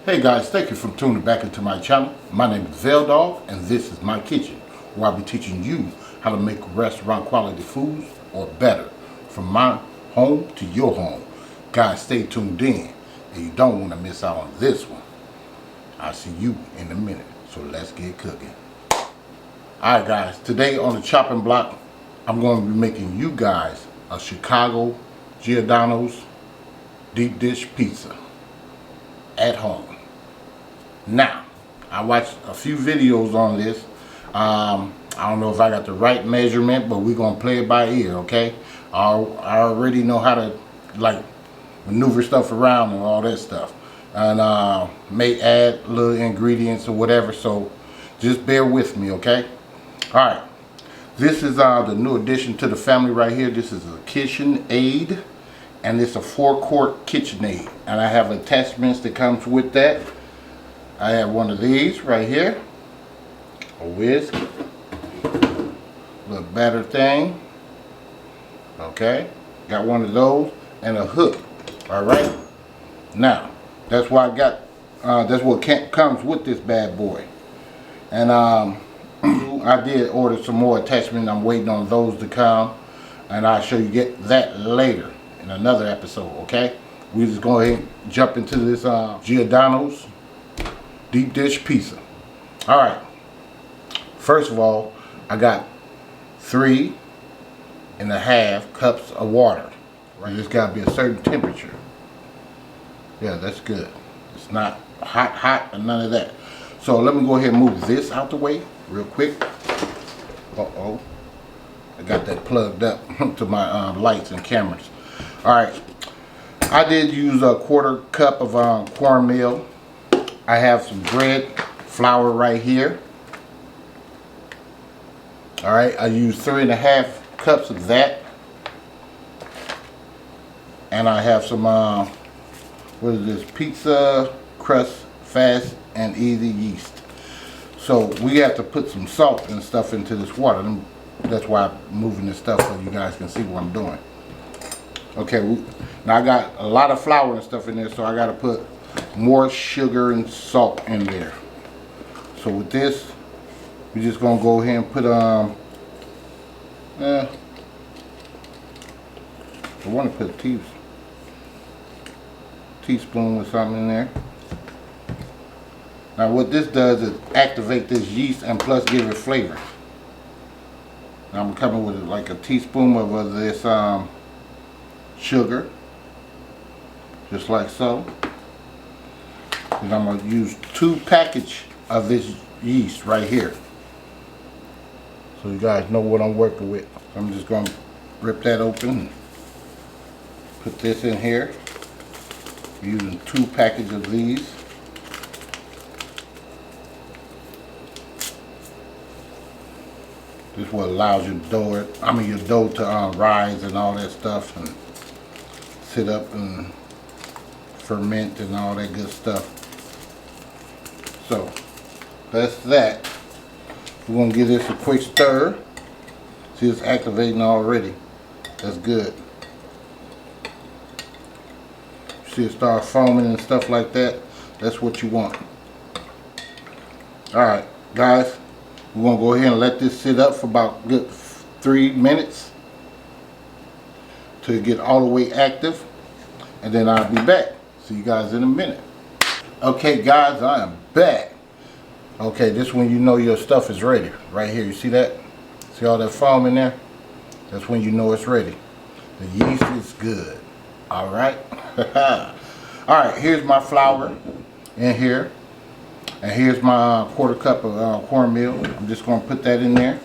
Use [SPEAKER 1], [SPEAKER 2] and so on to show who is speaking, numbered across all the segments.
[SPEAKER 1] Hey guys, thank you for tuning back into my channel. My name is VELDOGGS and this is my kitchen, where I'll be teaching you how to make restaurant quality foods or better, from my home to your home. Guys, stay tuned in and you don't want to miss out on this one. I'll see you in a minute, so let's get cooking. Alright guys, today on the chopping block, I'm going to be making you guys a Chicago Giordanos deep dish pizza at home. Now, I watched a few videos on this. I don't know if I got the right measurement, but we're gonna play it by ear, okay? I already know how to like maneuver stuff around and all that stuff, and may add little ingredients or whatever. So just bear with me, okay? All right. This is the new addition to the family right here. This is a KitchenAid, and it's a 4-quart KitchenAid, and I have attachments that comes with that. I have one of these right here, a whisk, little batter thing, okay, got one of those, and a hook. All right, now that's why I got that's what comes with this bad boy. And I did order some more attachments. I'm waiting on those to come, and I'll show you that later in another episode. Okay, we just go ahead and jump into this Giordanos deep dish pizza. All right, first of all, I got 3.5 cups of water. Right, it's got to be a certain temperature. Yeah, that's good. It's not hot and none of that. So let me go ahead and move this out the way real quick. Uh-oh, I got that plugged up to my lights and cameras. All right, I did use a 1/4 cup of cornmeal. I have some bread flour right here. All right, I used 3.5 cups of that, and I have some what is this, pizza crust fast and easy yeast. So we have to put some salt and stuff into this water. That's why I'm moving this stuff so you guys can see what I'm doing. Okay, now I got a lot of flour and stuff in there, so I got to put more sugar and salt in there. So with this, we're just gonna go ahead and put I want to put a teaspoon or something in there. Now what this does is activate this yeast and plus give it flavor. Now I'm coming with like a teaspoon of this sugar, just like so. And I'm going to use 2 packages of this yeast right here, so you guys know what I'm working with. I'm just going to rip that open, put this in here, using 2 packages of these. This is what allows your dough to rise and all that stuff, and sit up and ferment and all that good stuff. So that's that. We're gonna give this a quick stir. See, it's activating already. That's good. See it start foaming and stuff like that. That's what you want. Alright guys, we're gonna go ahead and let this sit up for about good 3 minutes to get all the way active, and then I'll be back. See you guys in a minute. Okay guys, I am back. Okay, this when you know your stuff is ready. Right here, you see that? See all that foam in there? That's when you know it's ready. The yeast is good. Alright. Alright, here's my flour in here. And here's my 1/4 cup of cornmeal. I'm just going to put that in there.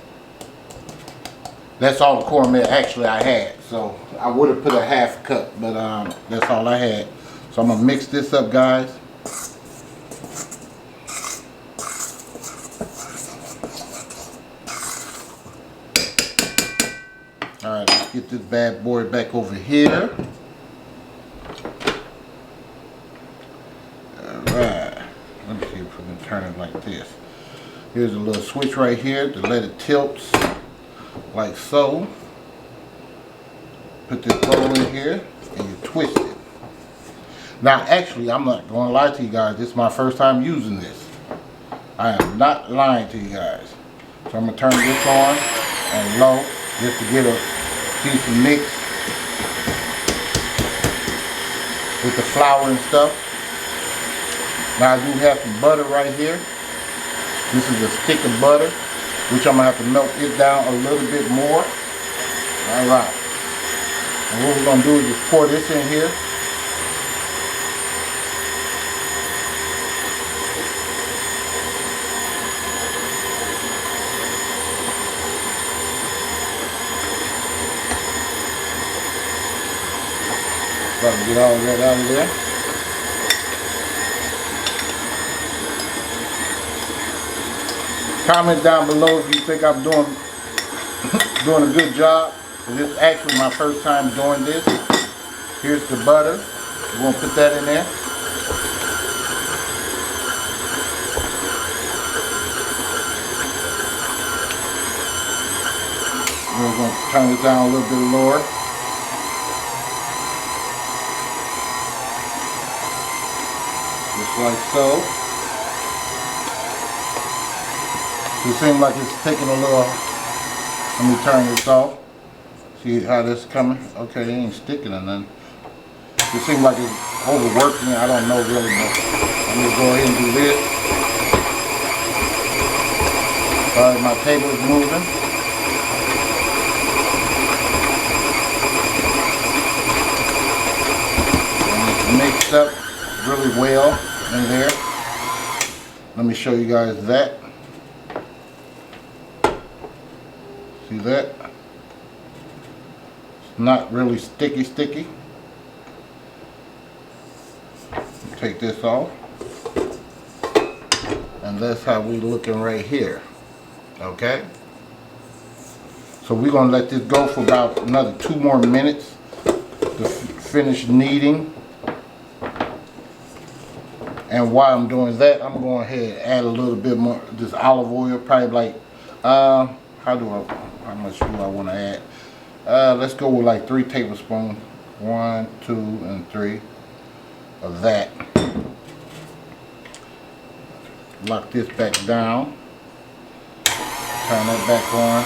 [SPEAKER 1] That's all the cornmeal actually I had. So I would have put a 1/2 cup, but that's all I had. So I'm going to mix this up, guys. Alright, let's get this bad boy back over here. Alright, let me see if we can turn it like this. Here's a little switch right here to let it tilt like so. Put this bowl in here and you twist it. Now actually, I'm not going to lie to you guys, this is my first time using this. I am not lying to you guys. So I'm going to turn this on and low just to get a decent mix with the flour and stuff. Now I do have some butter right here. This is a stick of butter, which I'm going to have to melt it down a little bit more. Alright. And what we're going to do is just pour this in here. Try to get all of that out of there. Comment down below if you think I'm doing a good job. This is actually my first time doing this. Here's the butter. We're going to put that in there. We're going to turn this down a little bit lower. Just like so. It seems like it's taking a little. Let me turn this off. See how this is coming? Okay, it ain't sticking or nothing. It seems like it's overworking. I don't know really, but I'm gonna go ahead and do this. Alright, my table is moving. And it's mixed up really well in there. Let me show you guys that. See that? It's not really sticky. Take this off. And that's how we looking right here. Okay? So we're going to let this go for about another 2 more minutes to finish kneading. And while I'm doing that, I'm going ahead and add a little bit more this olive oil, probably like how much do I want to add? Let's go with like 3 tablespoons. 1, 2, and 3 of that. Lock this back down. Turn that back on.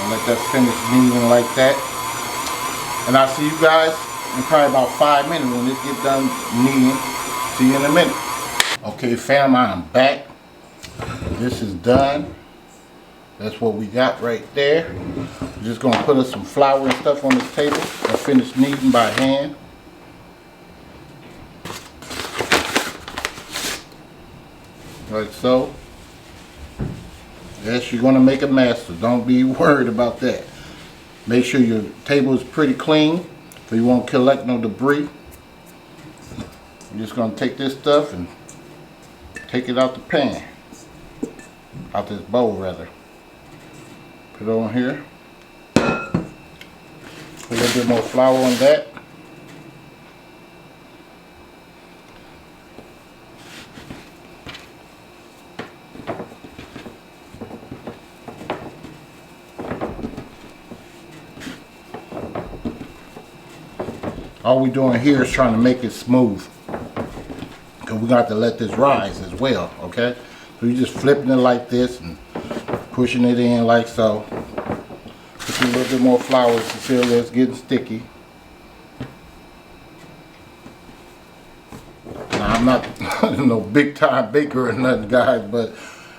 [SPEAKER 1] And let that finish kneading like that. And I'll see you guys in probably about 5 minutes when this gets done kneading. See you in a minute. Okay, fam, I'm back. This is done. That's what we got right there. We're just gonna put us some flour and stuff on this table and finish kneading by hand. Like so. Yes, you're gonna make a mess, so don't be worried about that. Make sure your table is pretty clean so you won't collect no debris. I'm just gonna take this stuff and take it out the pan. Out this bowl rather. Put it on here. Put a little bit more flour on that. All we're doing here is trying to make it smooth. Because we got to let this rise as well, okay? So you're just flipping it like this and pushing it in like so. Put a little bit more flour to feel that it's getting sticky. Now I'm not no big time baker or nothing, guys, but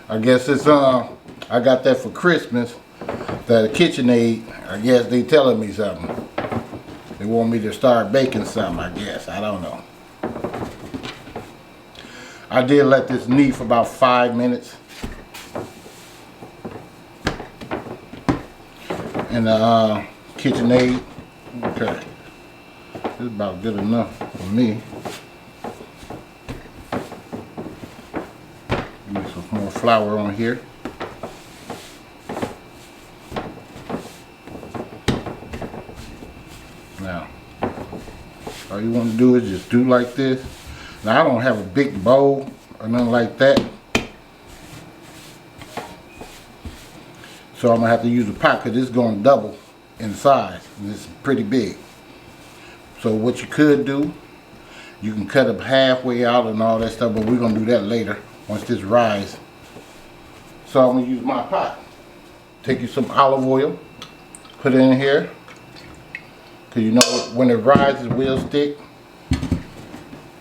[SPEAKER 1] I guess it's I got that for Christmas. That KitchenAid, I guess they telling me something. They want me to start baking something, I guess. I don't know. I did let this knead for about 5 minutes. And KitchenAid. Okay. This is about good enough for me. Use some more flour on here. Now, all you want to do is just do like this. Now I don't have a big bowl or nothing like that. So I'm going to have to use a pot because it's going to double in size. And it's pretty big. So what you could do, you can cut it halfway out and all that stuff, but we're gonna do that later once this rise. So I'm gonna use my pot. Take you some olive oil, put it in here, cause you know when it rises it will stick.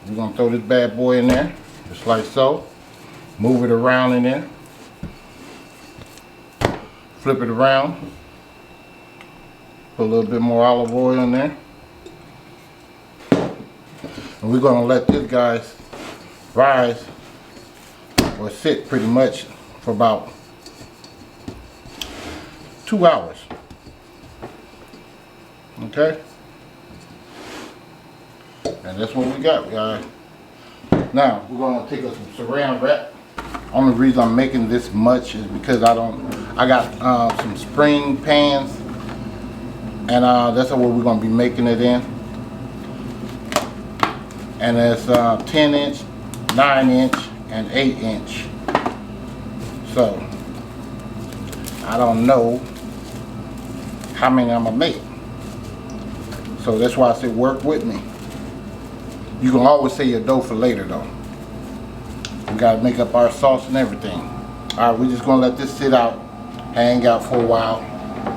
[SPEAKER 1] We're gonna throw this bad boy in there, just like so. Move it around in there. Flip it around. Put a little bit more olive oil in there. And we're gonna let this guy rise or sit pretty much for about 2 hours. Okay? And that's what we got, guys. Now we're gonna take us some saran wrap. Only reason I'm making this much is because I got some spring pans, and that's what we're gonna be making it in. And it's 10 inch, 9 inch, and 8 inch. So I don't know how many I'm gonna make. So that's why I say work with me. You can always save your dough for later though. We gotta make up our sauce and everything. Alright, we're just gonna let this sit out, hang out for a while,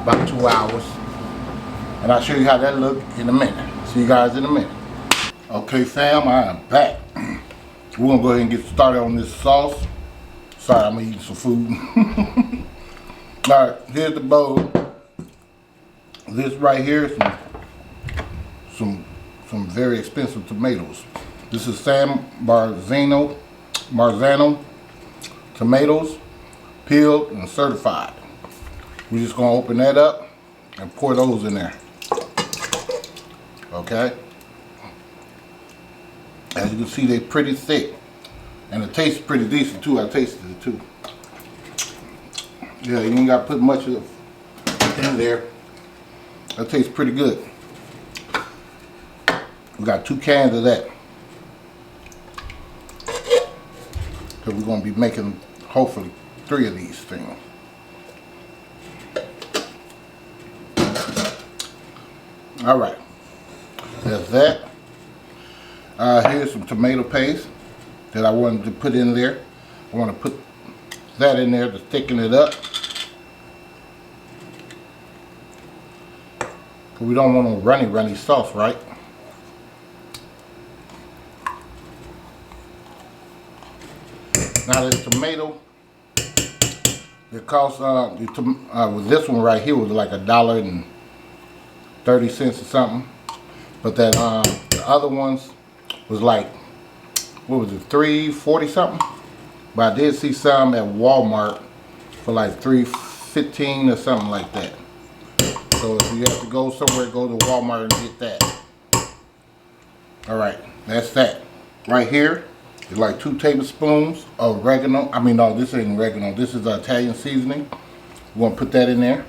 [SPEAKER 1] about 2 hours. And I'll show you how that look in a minute. See you guys in a minute. Okay fam, I am back. We're gonna go ahead and get started on this sauce. Sorry, I'm eating some food. Alright, here's the bowl. This right here is some very expensive tomatoes. This is San Marzano tomatoes, peeled and certified. We're just gonna open that up and pour those in there. Okay? As you can see, they're pretty thick. And it tastes pretty decent too. I tasted it too. Yeah, you ain't got to put much of it in there. That tastes pretty good. We got 2 cans of that. So we're going to be making, hopefully, 3 of these things. Alright. That's that. Here's some tomato paste that I wanted to put in there. I want to put that in there to thicken it up. We don't want no runny sauce, right? Now this tomato, it costs, with this one right here was like $1.30 or something. But that the other ones was like, what was it, $3.40 something? But I did see some at Walmart for like $3.15 or something like that. So if you have to go somewhere, go to Walmart and get that. Alright, that's that. Right here is like 2 tablespoons of oregano. I mean, no, this ain't oregano. This is Italian seasoning. We're going to put that in there.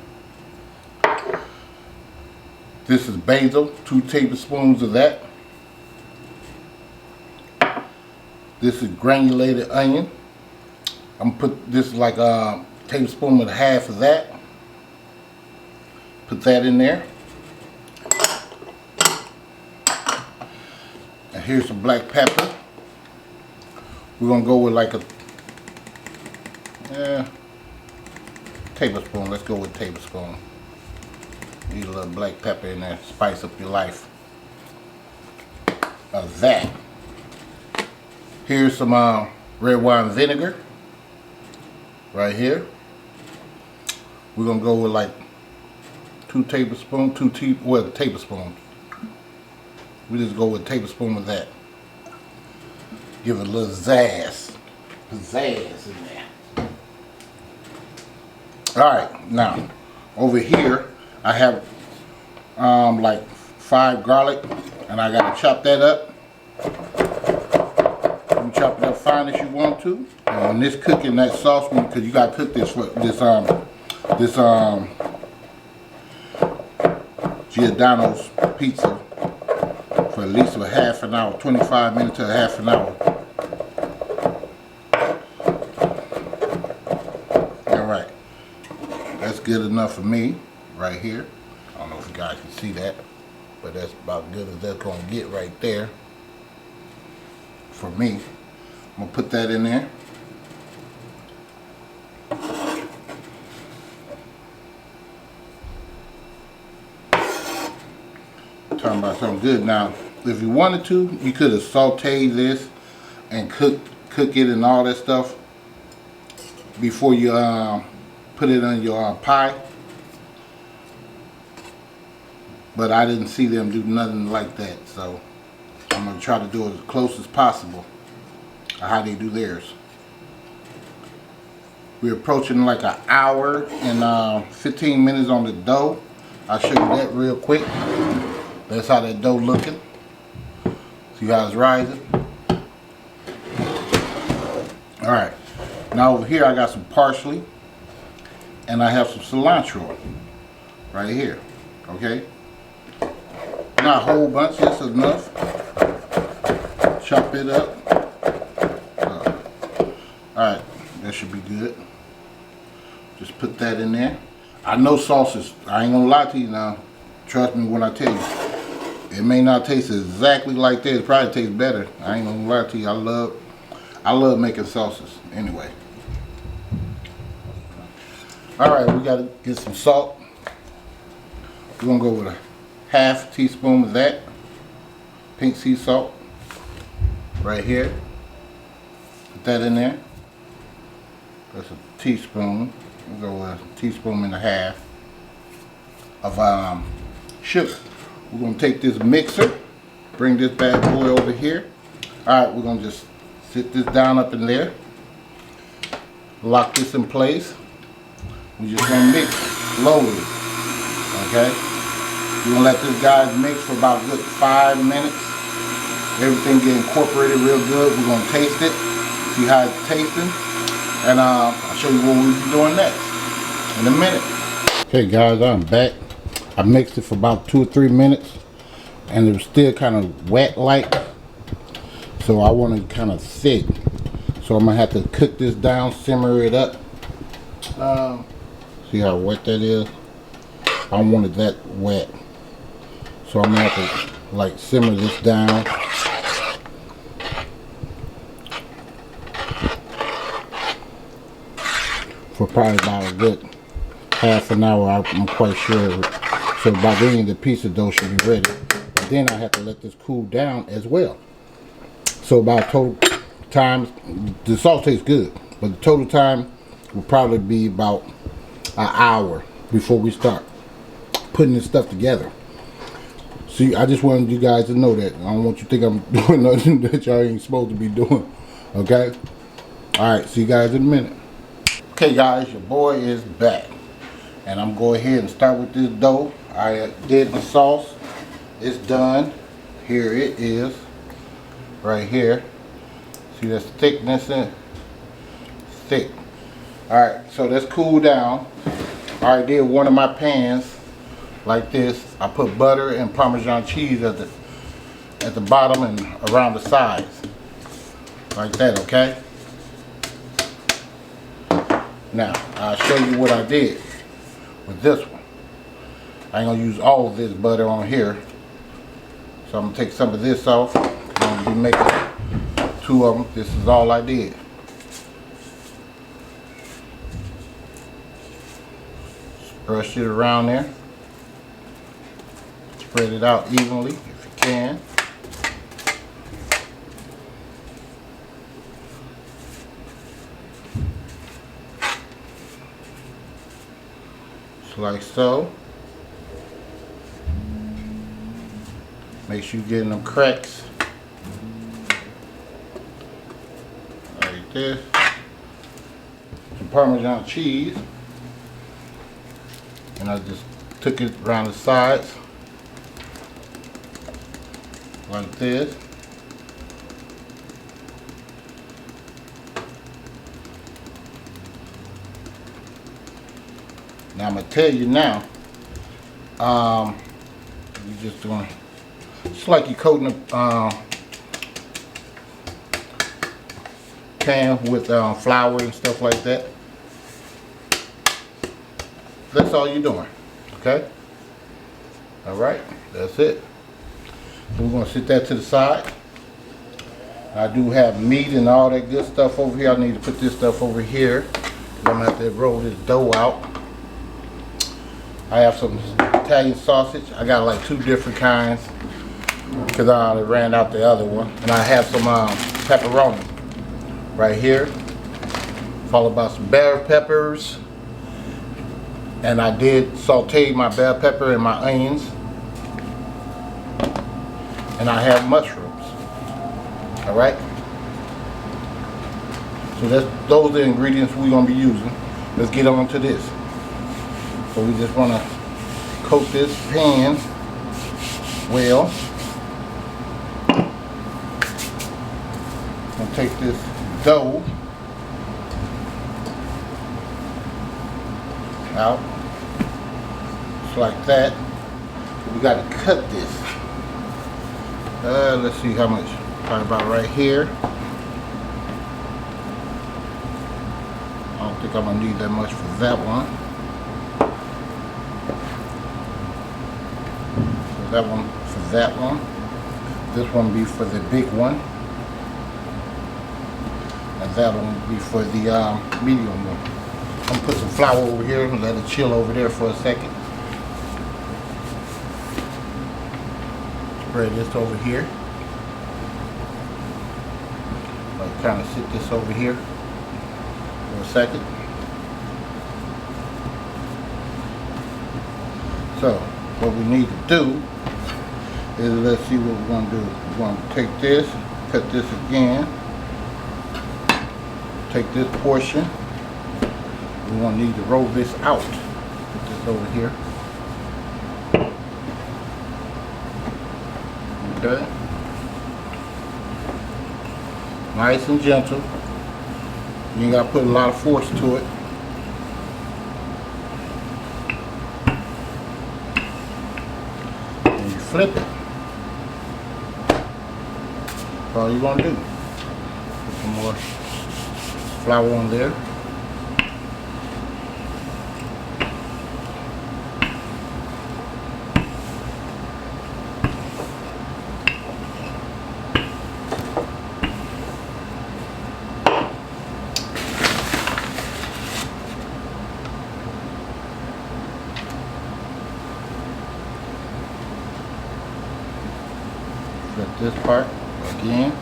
[SPEAKER 1] This is basil, 2 tablespoons of that. This is granulated onion. I'm going to put this like a tablespoon and a half of that. Put that in there. And here's some black pepper. We're going to go with like a tablespoon. Let's go with a tablespoon. Need a little black pepper in there, spice up your life. Of that. Here's some red wine vinegar. Right here. We're going to go with like 2 tablespoons, tablespoons. We just go with a tablespoon of that. Give it a little pizzazz in there. Alright, now, over here, I have like 5 garlic, and I gotta chop that up. You can chop it up fine as you want to. And when this cooking, that sauce, because you gotta cook this for this Giordanos pizza for at least a half an hour, 25 minutes to a half an hour. Alright, that's good enough for me right here. I don't know if you guys can see that. but that's about good as that's gonna get right there for me. I'm gonna put that in there. Talking about something good. Now, if you wanted to, you could have sauteed this and cook it and all that stuff before you put it on your pie. But I didn't see them do nothing like that, so I'm gonna try to do it as close as possible to how they do theirs. We're approaching like an hour and 15 minutes on the dough. I'll show you that real quick. That's how that dough looking. See how it's rising? Alright, now over here I got some parsley and I have some cilantro right here, okay? Not a whole bunch, just enough. Chop it up. Alright, that should be good. Just put that in there. I know sauces, I ain't gonna lie to you now. Trust me when I tell you. It may not taste exactly like this. It probably tastes better. I ain't gonna lie to you. I love making sauces. Anyway. Alright, we gotta get some salt. We're gonna go with a half teaspoon of that. Pink sea salt. Right here. Put that in there. That's a teaspoon. We'll go with a teaspoon and a half of sugar. We're going to take this mixer, bring this bad boy over here. Alright, we're going to just sit this down up in there. Lock this in place. We're just going to mix slowly. Okay? We're going to let this guy mix for about a good 5 minutes. Everything get incorporated real good. We're going to taste it, see how it's tasting. And I'll show you what we'll be doing next in a minute. Okay guys, I'm back. I mixed it for about 2 or 3 minutes and it was still kind of wet like, so I want it kind of thick, so I'm gonna have to cook this down, simmer it up. See how wet that is? I don't want it that wet, so I'm gonna have to like simmer this down. For probably about a good half an hour, I'm quite sure. So by then the piece of dough should be ready. And then I have to let this cool down as well. So about total time, the salt tastes good, but the total time will probably be about an hour before we start putting this stuff together. See, I just wanted you guys to know that. I don't want you to think I'm doing nothing that y'all ain't supposed to be doing. Okay? Alright, see you guys in a minute. Okay guys, your boy is back. And I'm going ahead and start with this dough. I did the sauce. It's done. Here it is. Right here. See this thickness in it? Thick. Alright, so let's cool down. I did one of my pans like this. I put butter and Parmesan cheese at the bottom and around the sides. Like that, okay? Now, I'll show you what I did with this one. I ain't gonna use all of this butter on here. So I'm gonna take some of this off. I'm gonna be making 2 of them. This is all I did. Just brush it around there. Spread it out evenly if you can. Just like so. Make sure you're getting them cracks. Like this. Some Parmesan cheese. And I just took it around the sides. Like this. Now I'm gonna tell you now, you're just doing, it's like you're coating a pan with flour and stuff like that. That's all you're doing, okay? All right, that's it. So we're going to sit that to the side. I do have meat and all that good stuff over here. I need to put this stuff over here. I'm going to have to roll this dough out. I have some Italian sausage. I got like 2 different kinds because I already ran out the other one. And I have some pepperoni right here, followed by some bell peppers. And I did saute my bell pepper and my onions. And I have mushrooms. All right. So those are the ingredients we're gonna be using. Let's get on to this. So we just want to coat this pan well. I'm gonna take this dough out, just like that. We got to cut this. Let's see how much. Probably about right here. I don't think I'm gonna need that much for that one. So that one for that one. This one be for the big one. And that one will be for the medium one. I'm gonna put some flour over here and let it chill over there for a second. Spread this over here. I'll kind of sit this over here for a second. So what we need to do is, let's see what we're going to do. We're going to take this, cut this again. Take this portion. We're going to need to roll this out. Put this over here. Okay. Nice and gentle. You ain't got to put a lot of force to it. And you flip it. That's all you're going to do. Put some more flour on there. Flip this part again.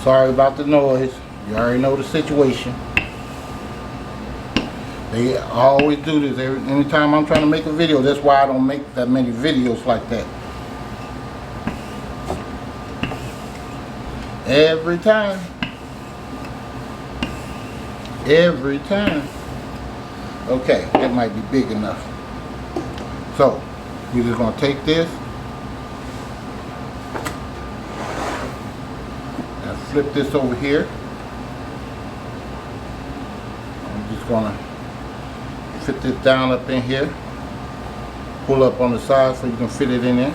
[SPEAKER 1] Sorry about the noise. You already know the situation. They always do this anytime I'm trying to make a video. That's why I don't make that many videos like that. Every time. Every time. Okay, that might be big enough. So, we're just going to take this and flip this over here. I'm just going to fit this down up in here. Pull up on the side so you can fit it in there.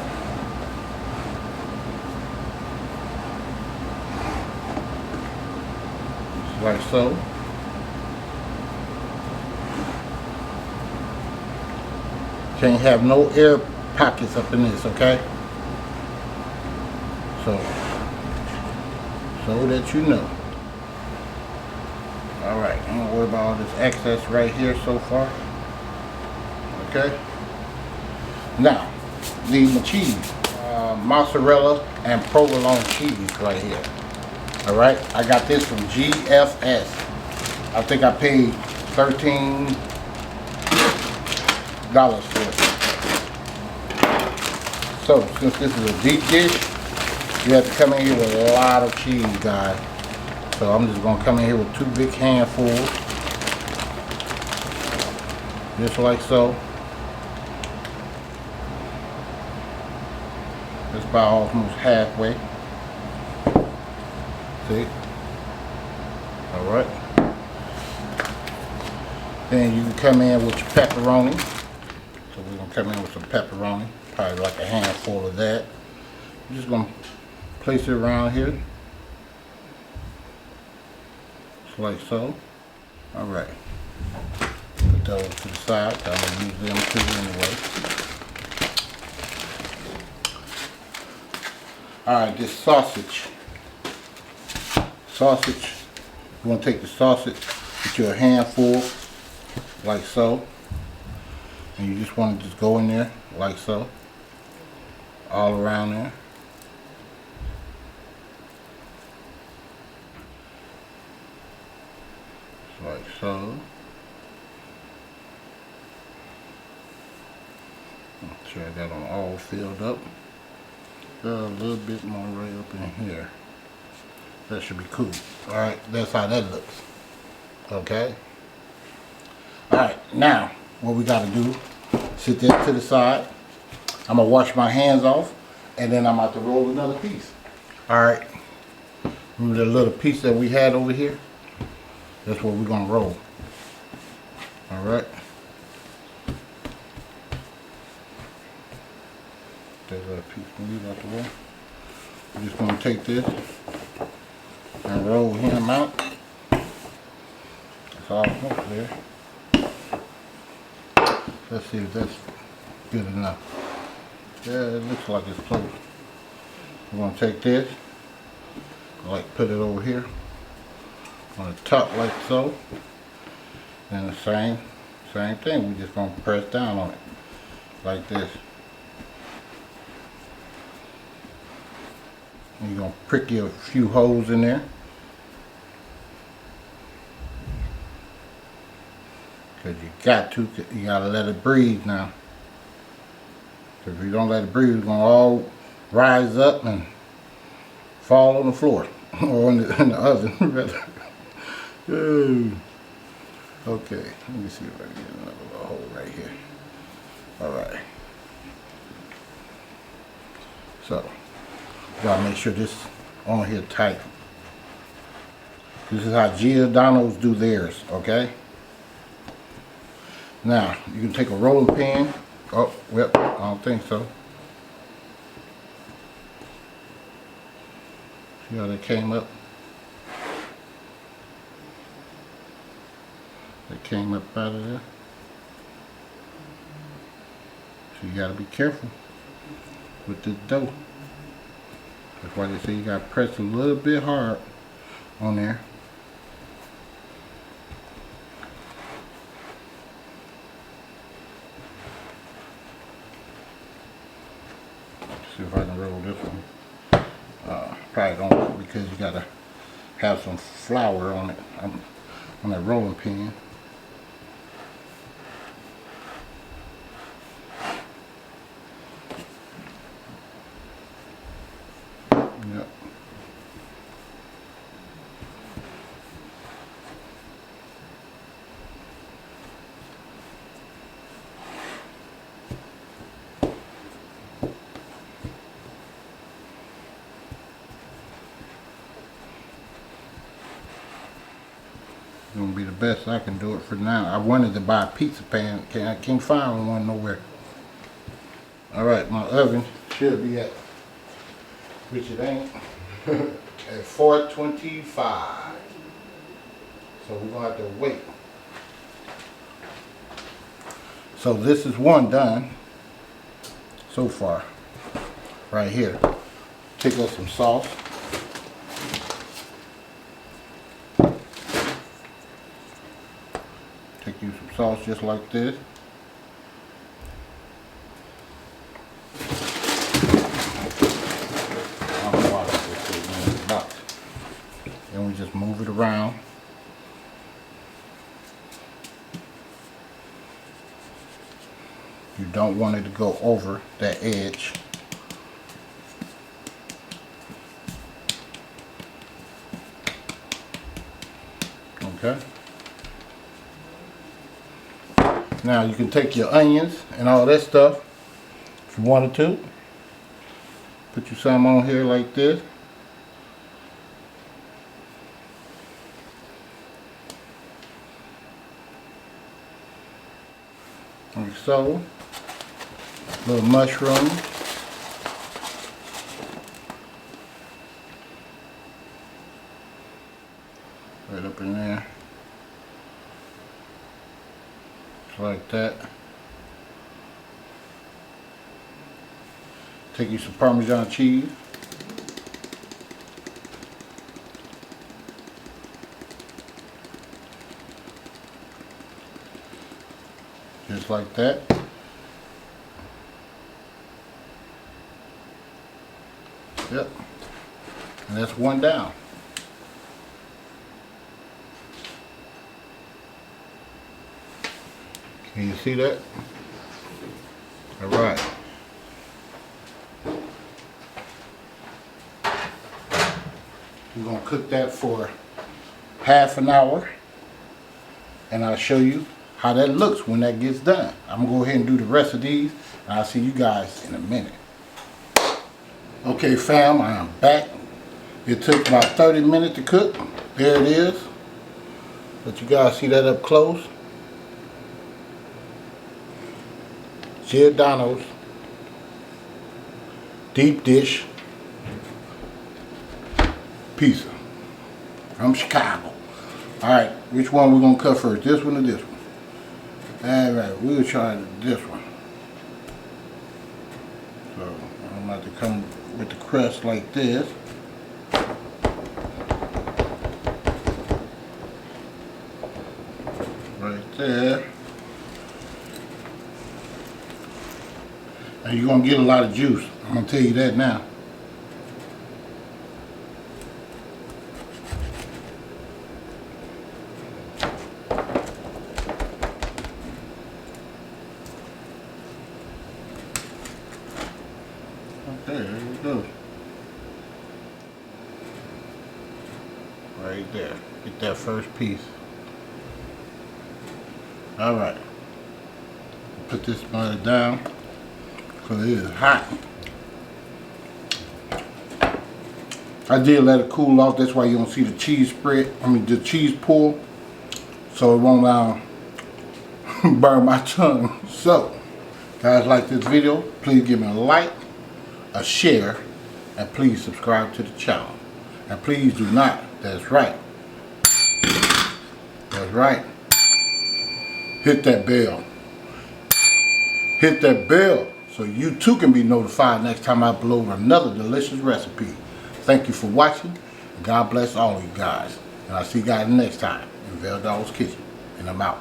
[SPEAKER 1] Just like so. Can't have no air pockets up in this, okay? So that you know. Alright, I'm gonna worry about all this excess right here so far. Okay? Now, need my cheese. Mozzarella and provolone cheese right here. Alright, I got this from GFS. I think I paid $13 for it. So, since this is a deep dish, you have to come in here with a lot of cheese, guys. So I'm just going to come in here with 2 big handfuls. Just like so. That's about almost halfway. See? Alright. Then you can come in with your pepperoni. So we're going to come in with some pepperoni. Probably like a handful of that. I'm just going to place it around here. Just like so. Alright. Put put those to the side. I'm going to use them too anyway. Alright, this sausage. You want to take the sausage, put your handful, like so. And you just want to just go in there, like so. All around there. Like so. Try that on all filled up. Got a little bit more right up in here. That should be cool. Alright, that's how that looks. Okay? Alright, now what we gotta do, sit that to the side. I'm gonna wash my hands off and then I'm about to roll another piece. Alright. Remember the little piece that we had over here? That's what we're gonna roll. Alright. That little piece move out the way. We're just gonna take this and roll him out. That's all up there. Let's see if that's good enough. Yeah, it looks like it's close. We're gonna take this, like put it over here on the top like so. And the same thing. We're just gonna press down on it like this. And you're gonna prick you a few holes in there. Cause you gotta let it breathe now. Cause if you don't let it breathe, it's gonna all rise up and fall on the floor or in the oven rather. Okay, let me see if I can get another little hole right here. Alright. So, you gotta make sure this on here tight. This is how Giordanos do theirs, okay? Now, you can take a rolling pin. Oh, well, I don't think so. See how that came up? That came up out of there. So you gotta be careful with this dough. That's why they say you gotta press a little bit hard on there. See if I can roll this one. Probably don't, because you gotta have some flour on it, on that rolling pin. Yep. Gonna be the best I can do it for now. I wanted to buy a pizza pan. I can't find one nowhere. Alright, my oven should be at, which it ain't, at 425. So we're gonna have to wait. So this is one done so far. Right here. Take us some sauce. Take you some sauce just like this. Then we just move it around. You don't want it to go over that edge. Okay. Now you can take your onions and all that stuff if you wanted to. Put you some on here like this. Like so. Little mushroom. Right up in there. Just like that. Take you some Parmesan cheese. Just like that. Yep. And that's one down. Can you see that? All right. We're going to cook that for half an hour. And I'll show you how that looks when that gets done. I'm going to go ahead and do the rest of these. And I'll see you guys in a minute. Okay, fam, I am back. It took about 30 minutes to cook. There it is. Let you guys see that up close. Giordanos deep dish pizza from Chicago. Alright, which one we're going to cut first? This one or this one? Alright, we'll try this one. So, I'm about to come with the crust like this. Right there. And you're going to get a lot of juice. I'm going to tell you that now. Okay, there we go. Right there. Get that first piece. Alright. Put this butter down because it is hot. I did let it cool off. That's why you don't see the cheese spread. I mean the cheese pull. So it won't burn my tongue. So, guys, like this video, please give me a like, a share, and please subscribe to the channel. And please do not, that's right, hit that bell. Hit that bell so you too can be notified next time I upload another delicious recipe. Thank you for watching. God bless all of you guys. And I'll see you guys next time in VELDOGG'S Kitchen. And I'm out.